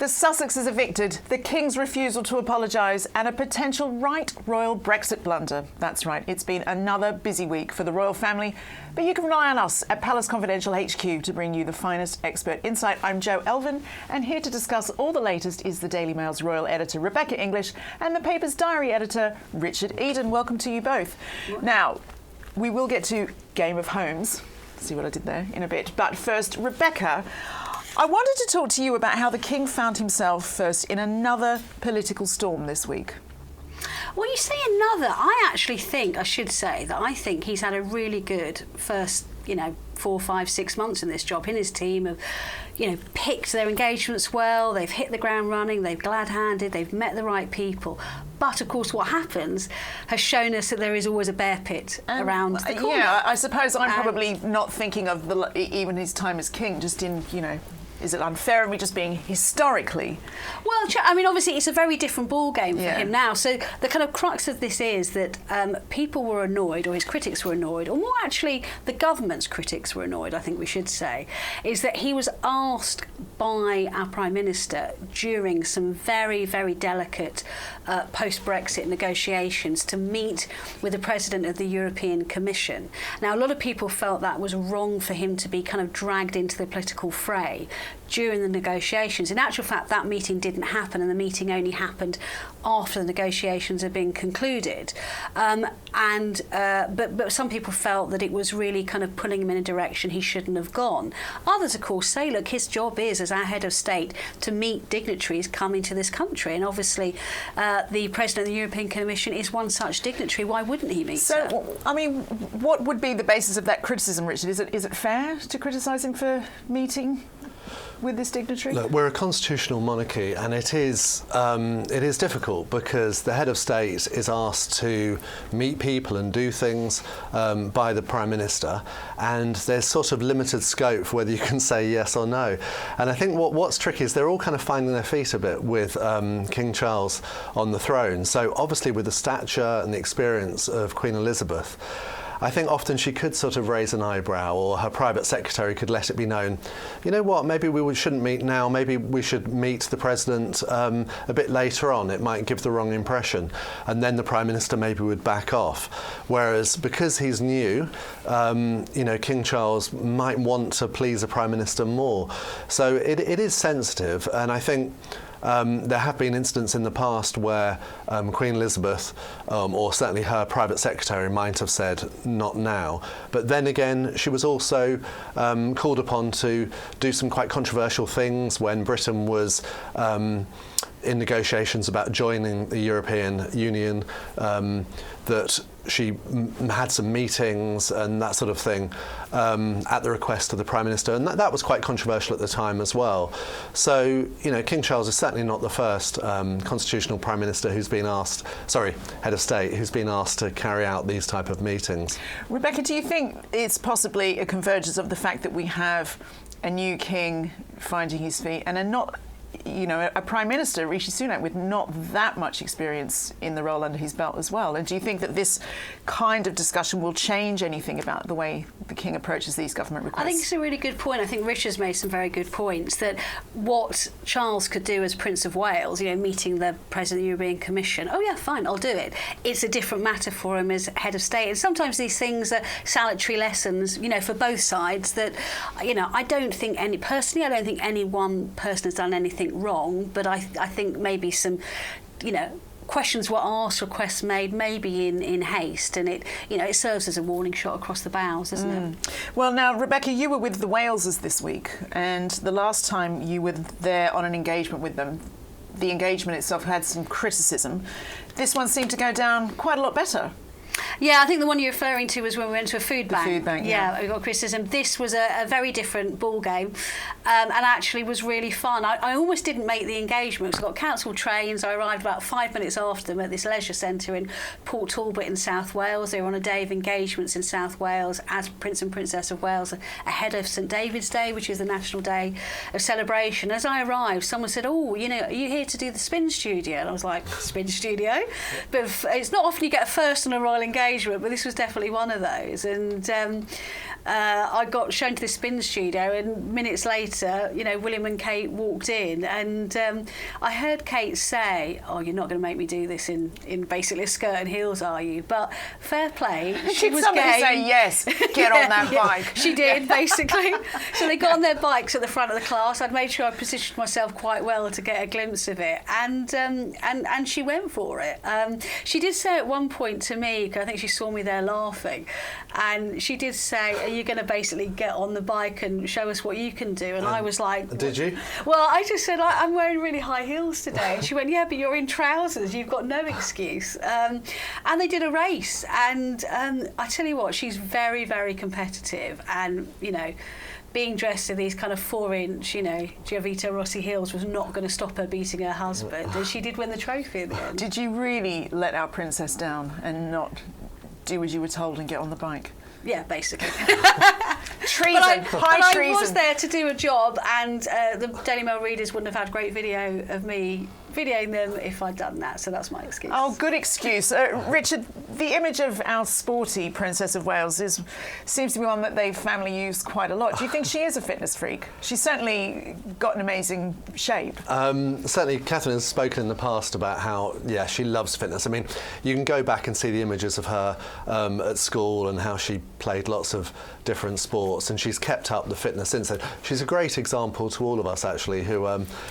Sussexes evicted, the King's refusal to apologise, and a potential right royal Brexit blunder. That's right, it's been another busy week for the royal family, but you can rely on us at Palace Confidential HQ to bring you the finest expert insight. I'm Jo Elvin, and here to discuss all the latest is the Daily Mail's royal editor, Rebecca English, and the paper's diary editor, Richard Eden. Welcome to you both. Now, we will get to Game of Homes, see what I did there, in a bit, but first, Rebecca, I wanted to talk to you about how the King found himself first in another political storm this week. Well, you say another. I should say that I think he's had a really good first, 4, 5, 6 months in this job. He and his team have, picked their engagements well, they've hit the ground running, they've glad-handed, they've met the right people. But, of course, what happens has shown us that there is always a bear pit around the corner. Yeah, I suppose I'm probably not thinking of even his time as king, just in, is it unfair of me just being historically? Well, obviously it's a very different ball game for him now. So the kind of crux of this is that people were annoyed, or his critics were annoyed, or more actually the government's critics were annoyed, I think we should say, is that he was asked by our Prime Minister during some very, very delicate post-Brexit negotiations to meet with the President of the European Commission. Now, a lot of people felt that was wrong for him to be kind of dragged into the political fray during the negotiations. In actual fact, that meeting didn't happen, and the meeting only happened after the negotiations had been concluded. But some people felt that it was really kind of pulling him in a direction he shouldn't have gone. Others, of course, say, look, his job is, as our head of state, to meet dignitaries coming to this country, and obviously the President of the European Commission is one such dignitary. Why wouldn't he meet her? So, what would be the basis of that criticism, Richard? Is it fair to criticise him for meeting with this dignitary? Look, we're a constitutional monarchy, and it is difficult because the head of state is asked to meet people and do things by the Prime Minister, and there's sort of limited scope for whether you can say yes or no. And I think what's tricky is they're all kind of finding their feet a bit with King Charles on the throne. So obviously with the stature and the experience of Queen Elizabeth, I think often she could sort of raise an eyebrow, or her private secretary could let it be known, you know what, maybe we shouldn't meet now, maybe we should meet the President a bit later on, it might give the wrong impression, and then the Prime Minister maybe would back off. Whereas because he's new, King Charles might want to please the Prime Minister more. So it is sensitive, and I think there have been incidents in the past where Queen Elizabeth, or certainly her private secretary, might have said, not now. But then again, she was also called upon to do some quite controversial things when Britain was in negotiations about joining the European Union, that she had some meetings and that sort of thing at the request of the Prime Minister, and that was quite controversial at the time as well. So, King Charles is certainly not the first constitutional Prime Minister head of state, who's been asked to carry out these type of meetings. Rebecca, do you think it's possibly a convergence of the fact that we have a new king finding his feet and a Prime Minister, Rishi Sunak, with not that much experience in the role under his belt as well? And do you think that this kind of discussion will change anything about the way the King approaches these government requests? I think it's a really good point. I think Richard's made some very good points, that what Charles could do as Prince of Wales, meeting the President of the European Commission, oh yeah, fine, I'll do it. It's a different matter for him as head of state. And sometimes these things are salutary lessons, for both sides that, I don't think any one person has done anything wrong, but I think maybe some, questions were asked, requests made, maybe in haste, and it serves as a warning shot across the bows, doesn't it? Well, now, Rebecca, you were with the Waleses this week, and the last time you were there on an engagement with them, the engagement itself had some criticism. This one seemed to go down quite a lot better. Yeah, I think the one you're referring to was when we went to a food bank. The food bank, yeah. We got criticism. This was a very different ball game, and actually was really fun. I almost didn't make the engagement because I got cancelled trains. I arrived about 5 minutes after them at this leisure centre in Port Talbot in South Wales. They were on a day of engagements in South Wales as Prince and Princess of Wales ahead of St David's Day, which is the national day of celebration. As I arrived, someone said, "Oh, are you here to do the spin studio?" And I was like, "Spin studio?" But it's not often you get a first on a royal engagement, but this was definitely one of those. And I got shown to the spin studio, and minutes later, William and Kate walked in, and I heard Kate say, "Oh, you're not going to make me do this in basically a skirt and heels, are you?" But fair play, she was somebody game. say yes? Get on that bike. She did, basically. So they got on their bikes at the front of the class. I'd made sure I positioned myself quite well to get a glimpse of it, and she went for it. She did say at one point to me, 'cause I think she saw me there laughing, and she did say, "Are you going to basically get on the bike and show us what you can do?" And I was like, "Did you?" Well, I just said, "I'm wearing really high heels today." And she went, "Yeah, but you're in trousers. You've got no excuse." And they did a race, and I tell you what, she's very, very competitive, and being dressed in these kind of 4-inch, Giovito Rossi heels was not going to stop her beating her husband, and she did win the trophy in the end. Did you really let our princess down and not do as you were told and get on the bike? Yeah, basically. Treason, high treason. I was there to do a job, and the Daily Mail readers wouldn't have had great video of me videoing them if I'd done that, so that's my excuse. Oh, good excuse. Richard, the image of our sporty Princess of Wales seems to be one that they family use quite a lot. Do you think she is a fitness freak? She's certainly got an amazing shape. Certainly, Catherine has spoken in the past about how, she loves fitness. I mean, you can go back and see the images of her at school and how she played lots of different sports, and she's kept up the fitness since then. She's a great example to all of us, actually, who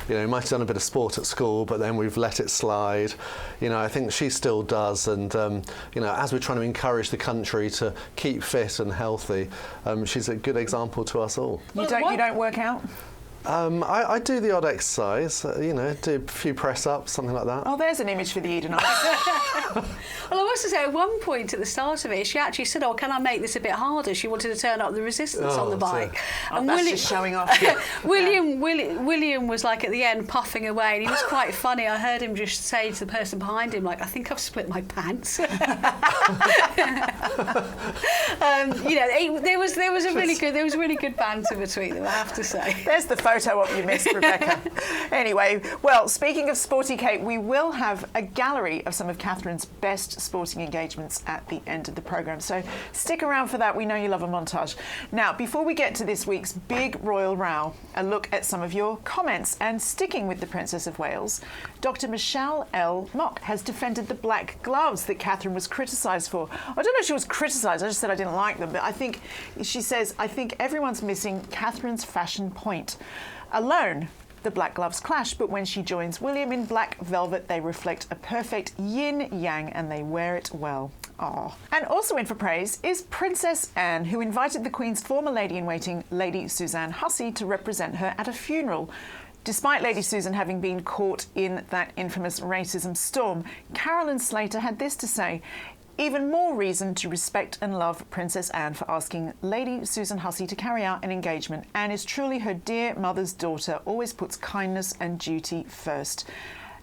might have done a bit of sport at school, but then we've let it slide. I think she still does, and as we're trying to encourage the country to keep fit and healthy, she's a good example to us all. You don't work out? I do the odd exercise, do a few press-ups, something like that. Oh, there's an image for the Edenites. Well, I was to say, at one point at the start of it, she actually said, "Oh, can I make this a bit harder?" She wanted to turn up the resistance on the bike. And that's just showing off. William was like at the end puffing away, and he was quite funny. I heard him just say to the person behind him, like, "I think I've split my pants." There was a really good banter between them, I have to say. There's the photo op you missed, Rebecca. Anyway, well, speaking of sporty Kate, we will have a gallery of some of Catherine's best sporting engagements at the end of the programme. So stick around for that. We know you love a montage. Now, before we get to this week's big royal row, a look at some of your comments. And sticking with the Princess of Wales, Dr. Michelle L. Mock has defended the black gloves that Catherine was criticised for. I don't know if she was criticised, I just said I didn't like them, but she says, "I think everyone's missing Catherine's fashion point. Alone, the black gloves clash, but when she joins William in black velvet, they reflect a perfect yin-yang and they wear it well." Aww. And also in for praise is Princess Anne, who invited the Queen's former lady-in-waiting, Lady Suzanne Hussey, to represent her at a funeral. Despite Lady Susan having been caught in that infamous racism storm, Carolyn Slater had this to say: "Even more reason to respect and love Princess Anne for asking Lady Susan Hussey to carry out an engagement. Anne is truly her dear mother's daughter, always puts kindness and duty first."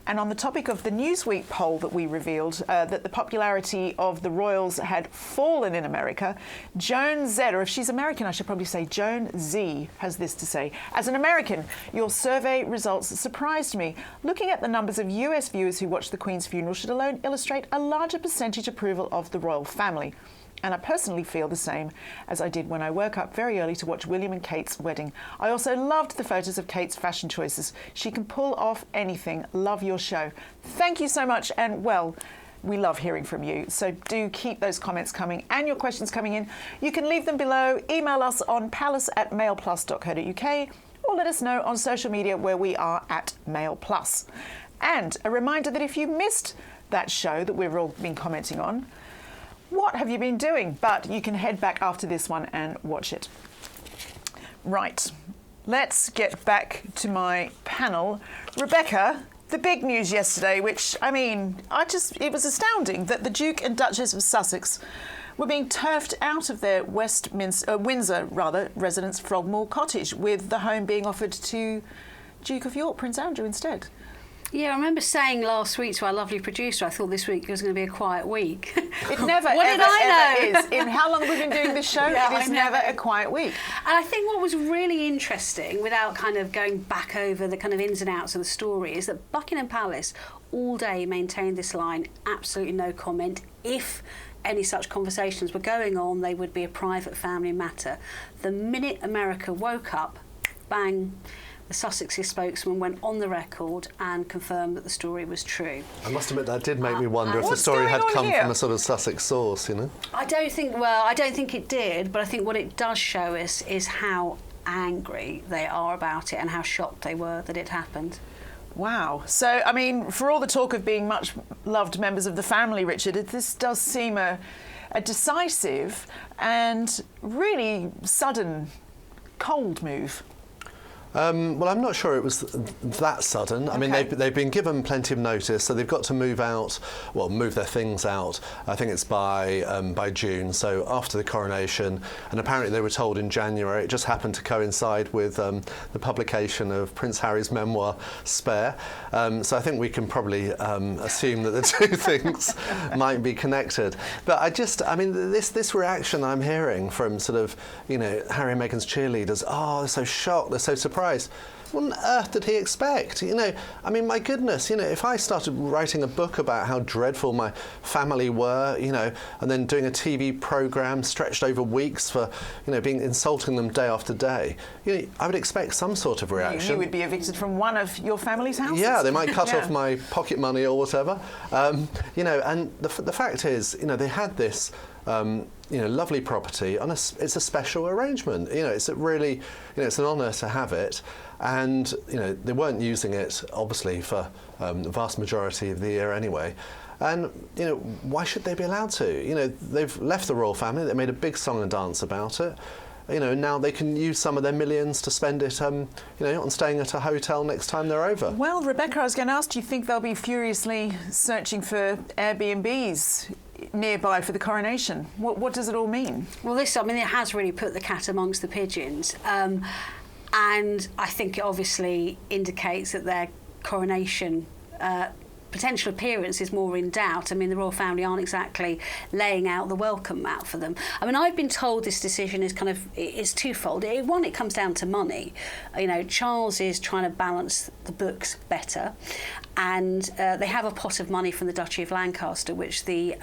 And on the topic of the Newsweek poll that we revealed, that the popularity of the royals had fallen in America, Joan Z, or if she's American, I should probably say Joan Z, has this to say: "As an American, your survey results surprised me. Looking at the numbers of US viewers who watched the Queen's funeral should alone illustrate a larger percentage approval of the royal family. And I personally feel the same as I did when I woke up very early to watch William and Kate's wedding. I also loved the photos of Kate's fashion choices. She can pull off anything. Love your show." Thank you so much, and well, we love hearing from you. So do keep those comments coming and your questions coming in. You can leave them below, email us on palace@mailplus.co.uk, or let us know on social media where we are at MailPlus. And a reminder that if you missed that show that we've all been commenting on, what have you been doing? But you can head back after this one and watch it. Right, let's get back to my panel. Rebecca, the big news yesterday, which, I mean, it was astounding that the Duke and Duchess of Sussex were being turfed out of their Windsor residence, Frogmore Cottage, with the home being offered to Duke of York, Prince Andrew, instead. Yeah, I remember saying last week to our lovely producer, I thought this week was going to be a quiet week. It never, what ever, did I know? ever is. In how long have we been doing this show? Yeah, it is never a quiet week. And I think what was really interesting, without kind of going back over the kind of ins and outs of the story, is that Buckingham Palace all day maintained this line, absolutely no comment. If any such conversations were going on, they would be a private family matter. The minute America woke up, bang, the Sussexes spokesman went on the record and confirmed that the story was true. I must admit, that did make me wonder if the What's story had going on come here? from a sort of Sussex source, you know? I don't think it did, but I think what it does show us is how angry they are about it and how shocked they were that it happened. Wow. So, I mean, for all the talk of being much loved members of the family, Richard, this does seem a decisive and really sudden, cold move. Well, I'm not sure it was that sudden. I mean, they've been given plenty of notice, so they've got to move their things out. I think it's by June, so after the coronation. And apparently they were told in January. It just happened to coincide with the publication of Prince Harry's memoir, Spare. So I think we can probably assume that the two things might be connected. But I mean, this reaction I'm hearing from sort of, Harry and Meghan's cheerleaders, they're so shocked, they're so surprised. What on earth did he expect? I mean, my goodness, if I started writing a book about how dreadful my family were, and then doing a TV programme stretched over weeks for, insulting them day after day, I would expect some sort of reaction. You would be evicted from one of your family's houses. Yeah, they might cut off my pocket money or whatever. And the fact is, they had this lovely property, and it's a special arrangement. It's a really, it's an honour to have it, and they weren't using it obviously for the vast majority of the year anyway. And why should they be allowed to? They've left the royal family. They made a big song and dance about it. Now they can use some of their millions to spend it, on staying at a hotel next time they're over. Well, Rebecca, I was going to ask, do you think they'll be furiously searching for Airbnbs nearby for the coronation? What does it all mean? Well, it has really put the cat amongst the pigeons. And I think it obviously indicates that their coronation potential appearance is more in doubt. I mean, the royal family aren't exactly laying out the welcome mat for them. I mean, I've been told this decision is twofold. One, it comes down to money. Charles is trying to balance the books better, and they have a pot of money from the Duchy of Lancaster, which the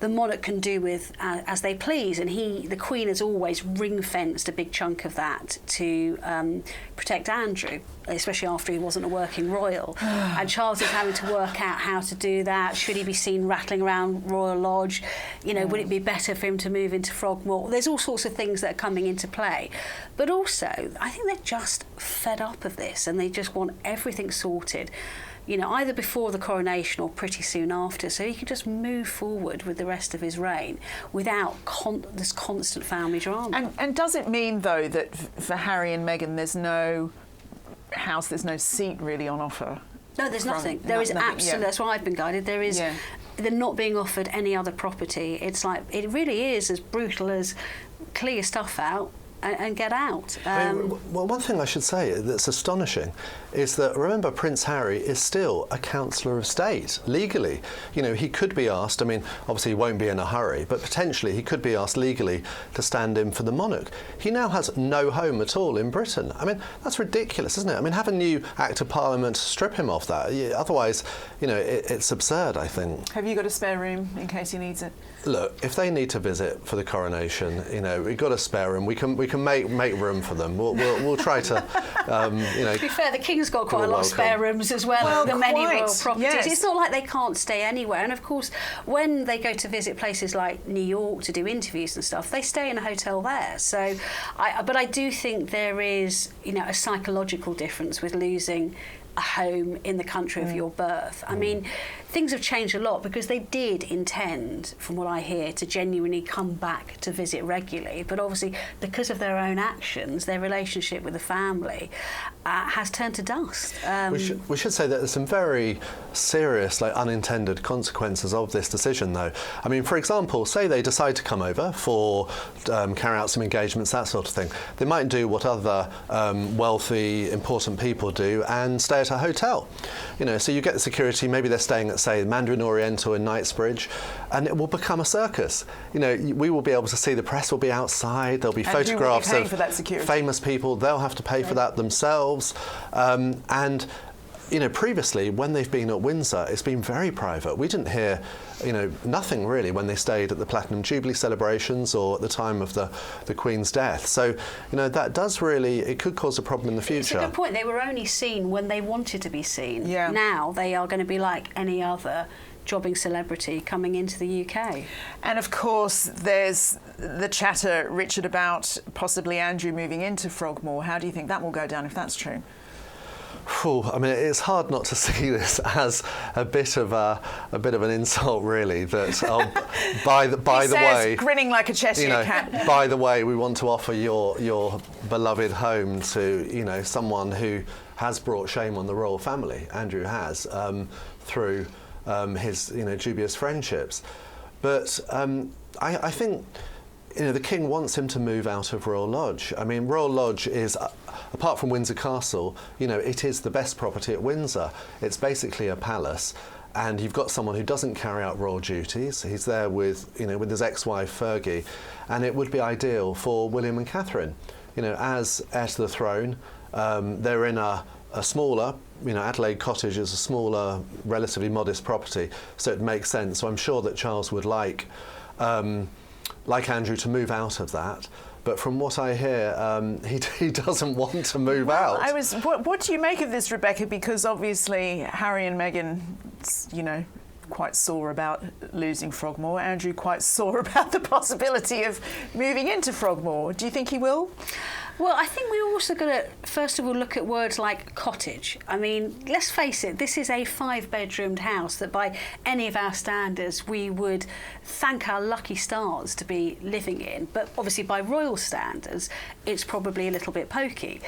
monarch can do with as they please, and the Queen has always ring-fenced a big chunk of that to protect Andrew, especially after he wasn't a working royal. And Charles is having to work out how to do that. Should he be seen rattling around Royal Lodge? Would it be better for him to move into Frogmore? There's all sorts of things that are coming into play. But also, I think they're just fed up of this, and they just want everything sorted, either before the coronation or pretty soon after, so he can just move forward with the rest of his reign without this constant family drama. And does it mean, though, that for Harry and Meghan there's no house, there's no seat really on offer? No, there's nothing. There is absolutely. That's why I've been guided. There is. Yeah. They're not being offered any other property. It's like, it really is as brutal as clear your stuff out and get out. Well, one thing I should say that's astonishing is that, remember, Prince Harry is still a Counsellor of State, legally. He could be asked, obviously he won't be in a hurry, but potentially he could be asked legally to stand in for the monarch. He now has no home at all in Britain. That's ridiculous, isn't it? Have a new Act of Parliament strip him of that. Otherwise, it's absurd, I think. Have you got a spare room in case he needs it? Look, if they need to visit for the coronation, we've got a spare room. We can make room for them. We'll try to, To be fair, the King's got quite a lot of spare rooms as well, the many royal properties. Yes. It's not like they can't stay anywhere. And of course, when they go to visit places like New York to do interviews and stuff, they stay in a hotel there. So, but I do think there is, a psychological difference with losing a home in the country of your birth. Things have changed a lot because they did intend, from what I hear, to genuinely come back to visit regularly. But obviously, because of their own actions, their relationship with the family has turned to dust. We should say that there's some very serious, unintended consequences of this decision, though. For example, say they decide to come over for carry out some engagements, that sort of thing. They might do what other wealthy, important people do and stay at a hotel. So you get the security. Maybe they're staying at, say, Mandarin Oriental in Knightsbridge, and it will become a circus. We will be able to see, the press will be outside, there'll be photographs of famous people, they'll have to pay for that themselves, and previously when they've been at Windsor, it's been very private. We didn't hear, nothing really when they stayed at the Platinum Jubilee celebrations or at the time of the Queen's death. So, that does really, it could cause a problem in the future. It's a good point. They were only seen when they wanted to be seen. Yeah. Now they are going to be like any other jobbing celebrity coming into the UK. And of course, there's the chatter, Richard, about possibly Andrew moving into Frogmore. How do you think that will go down if that's true? I mean, it's hard not to see this as a bit of an insult, really. That by the way, grinning like a Cheshire cat. By the way, we want to offer your beloved home to someone who has brought shame on the royal family. Andrew has through his dubious friendships, but I think the King wants him to move out of Royal Lodge. I mean, Royal Lodge is, apart from Windsor Castle, it is the best property at Windsor. It's basically a palace, and you've got someone who doesn't carry out royal duties. He's there with his ex-wife Fergie, and it would be ideal for William and Catherine. As heir to the throne, they're in a smaller, Adelaide Cottage is a smaller, relatively modest property, so it makes sense. So I'm sure that Charles would like Andrew to move out of that. But from what I hear, he doesn't want to move out. What do you make of this, Rebecca? Because obviously Harry and Meghan, quite sore about losing Frogmore. Andrew quite sore about the possibility of moving into Frogmore. Do you think he will? Well, I think we're also going to, first of all, look at words like cottage. I mean, let's face it, this is a 5-bedroomed house that by any of our standards we would thank our lucky stars to be living in. But obviously by royal standards, it's probably a little bit pokey.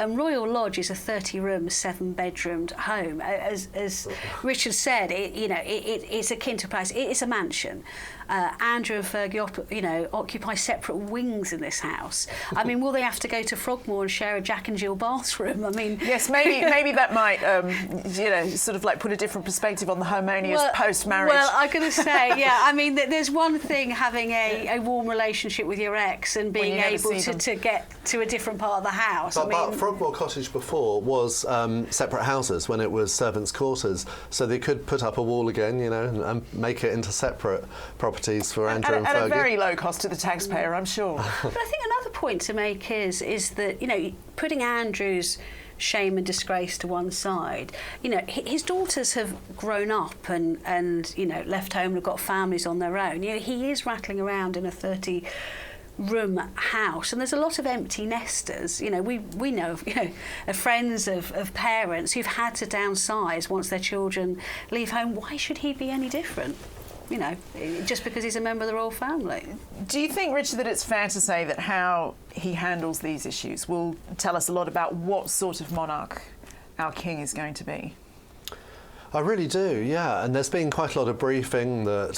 Royal Lodge is a 30-room, 7-bedroomed home. As Richard said, it's akin to a place. It's a mansion. Andrew and Fergie, occupy separate wings in this house. I mean, will they have to go to Frogmore and share a Jack and Jill bathroom? I mean, yes, maybe that might, sort of like put a different perspective on the harmonious post-marriage. Well, I'm going to say, yeah. I mean, there's one thing having a warm relationship with your ex and being able to get to a different part of the house. But Frogmore Cottage before was separate houses when it was servants' quarters, so they could put up a wall again, and make it into separate properties for Andrew and Fergie. At a very low cost to the taxpayer, I'm sure. But I think another point to make is that, putting Andrew's shame and disgrace to one side, his daughters have grown up and left home and have got families on their own. He is rattling around in a 30-room house, and there's a lot of empty nesters. We know of friends of parents who've had to downsize once their children leave home. Why should he be any different? Just because he's a member of the royal family. Do you think, Richard, that it's fair to say that how he handles these issues will tell us a lot about what sort of monarch our king is going to be? I really do, yeah. And there's been quite a lot of briefing that,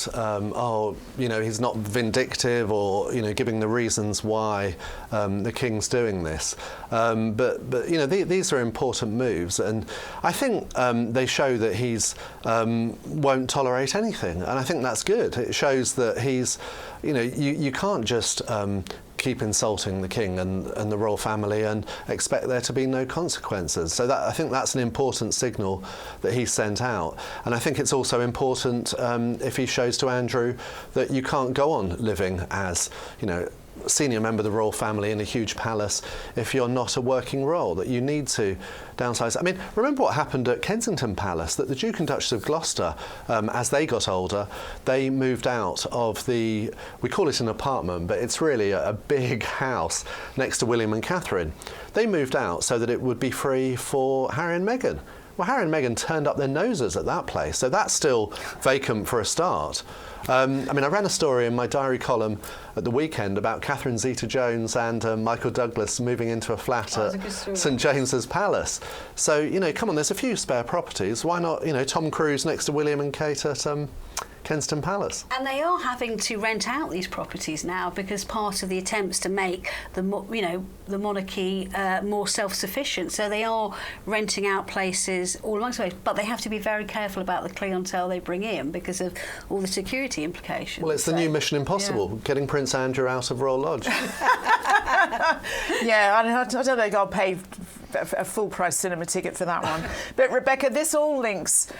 he's not vindictive or, giving the reasons why the King's doing this. But these are important moves. And I think they show that he's won't tolerate anything. And I think that's good. It shows that he's, you can't just keep insulting the King and the royal family and expect there to be no consequences. So I think that's an important signal that he sent out. And I think it's also important if he shows to Andrew that you can't go on living as, senior member of the royal family in a huge palace if you're not a working role, that you need to downsize. I mean, remember what happened at Kensington Palace, that the Duke and Duchess of Gloucester, as they got older, they moved out of we call it an apartment, but it's really a big house next to William and Catherine. They moved out so that it would be free for Harry and Meghan. Well, Harry and Meghan turned up their noses at that place, so that's still vacant for a start. I ran a story in my diary column at the weekend about Catherine Zeta-Jones and Michael Douglas moving into a flat at St James's Palace. So, come on, there's a few spare properties. Why not, Tom Cruise next to William and Kate at Kensington Palace. And they are having to rent out these properties now because part of the attempts to make the monarchy more self-sufficient. So they are renting out places all amongst the place, but they have to be very careful about the clientele they bring in because of all the security implications. Well, it's the new Mission Impossible, getting Prince Andrew out of Royal Lodge. Yeah, I don't think I'll pay a full-price cinema ticket for that one. But Rebecca, this all links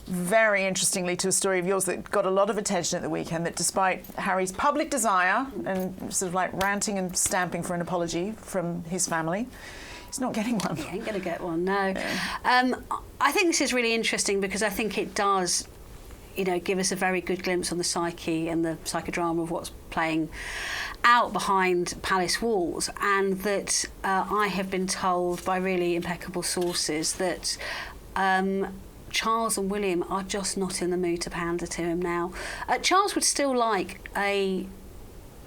very interestingly to a story of yours that got a lot of attention at the weekend, that despite Harry's public desire and sort of like ranting and stamping for an apology from his family, he's not getting one. He ain't going to get one, no. I think this is really interesting because I think it does, give us a very good glimpse on the psyche and the psychodrama of what's playing out behind palace walls, and that I have been told by really impeccable sources that Charles and William are just not in the mood to pander to him now. Charles would still like a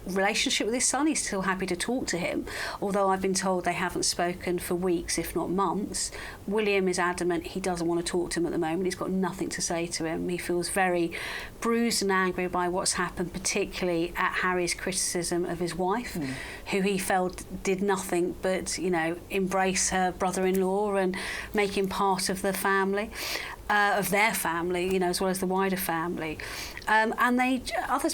relationship with his son. He's still happy to talk to him, although I've been told they haven't spoken for weeks, if not months. William is adamant he doesn't want to talk to him at the moment. He's got nothing to say to him. He feels very bruised and angry by what's happened, particularly at Harry's criticism of his wife, who he felt did nothing but, embrace her brother-in-law and make him part of the family. Of their family, as well as the wider family. And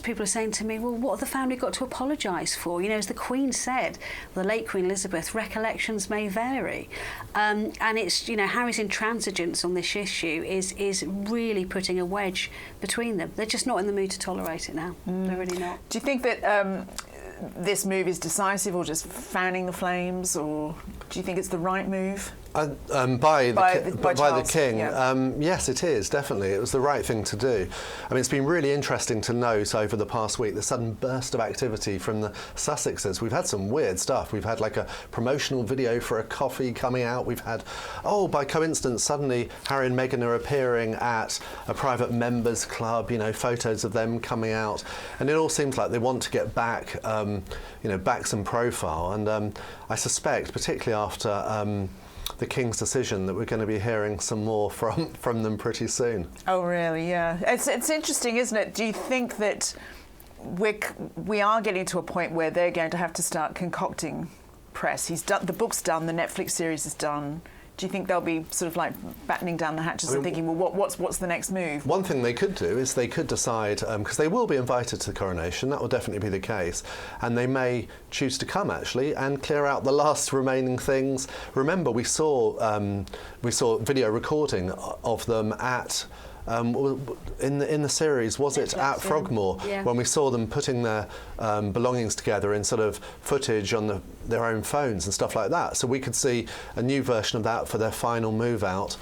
people are saying to me, well, what have the family got to apologise for? As the Queen said, the late Queen Elizabeth, recollections may vary. And it's, Harry's intransigence on this issue is really putting a wedge between them. They're just not in the mood to tolerate it now. They're really not. Do you think that this move is decisive or just fanning the flames, or do you think it's the right move? By the King, yeah. Yes, it is, definitely. It was the right thing to do. I mean, it's been really interesting to note over the past week the sudden burst of activity from the Sussexes. We've had some weird stuff. We've had like a promotional video for a coffee coming out. We've had, by coincidence, suddenly Harry and Meghan are appearing at a private members club, photos of them coming out. And it all seems like they want to get back, back some profile. And I suspect, particularly after the King's decision, that we're going to be hearing some more from them pretty soon. Oh, really? Yeah. It's interesting, isn't it? Do you think that we are getting to a point where they're going to have to start concocting press? The book's done, the Netflix series is done. Do you think they'll be sort of like battening down the hatches and thinking, well, what's the next move? One thing they could do is they could decide, because they will be invited to the coronation, that will definitely be the case, and they may choose to come actually and clear out the last remaining things. Remember, we saw video recording of them at in the series, was it at Frogmore, when we saw them putting their belongings together in sort of footage on their own phones and stuff like that. So we could see a new version of that for their final move out,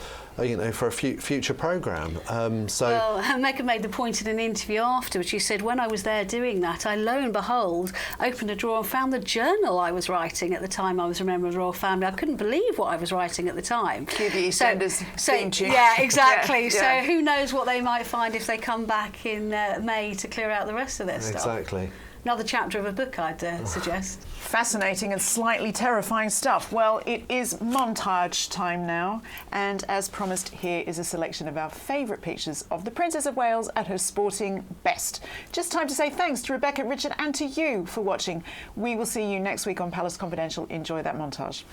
for a future programme. Well, Meghan made the point in an interview afterwards. She said, when I was there doing that, I lo and behold opened a drawer and found the journal I was writing at the time I was a member of the royal family. I couldn't believe what I was writing at the time. Cue the EastEnders theme tune. Yeah, exactly. So who knows what they might find if they come back in May to clear out the rest of their stuff. Exactly. Another chapter of a book, I'd suggest. Fascinating and slightly terrifying stuff. Well, it is montage time now, and as promised, here is a selection of our favourite pictures of the Princess of Wales at her sporting best. Just time to say thanks to Rebecca, Richard and to you for watching. We will see you next week on Palace Confidential. Enjoy that montage.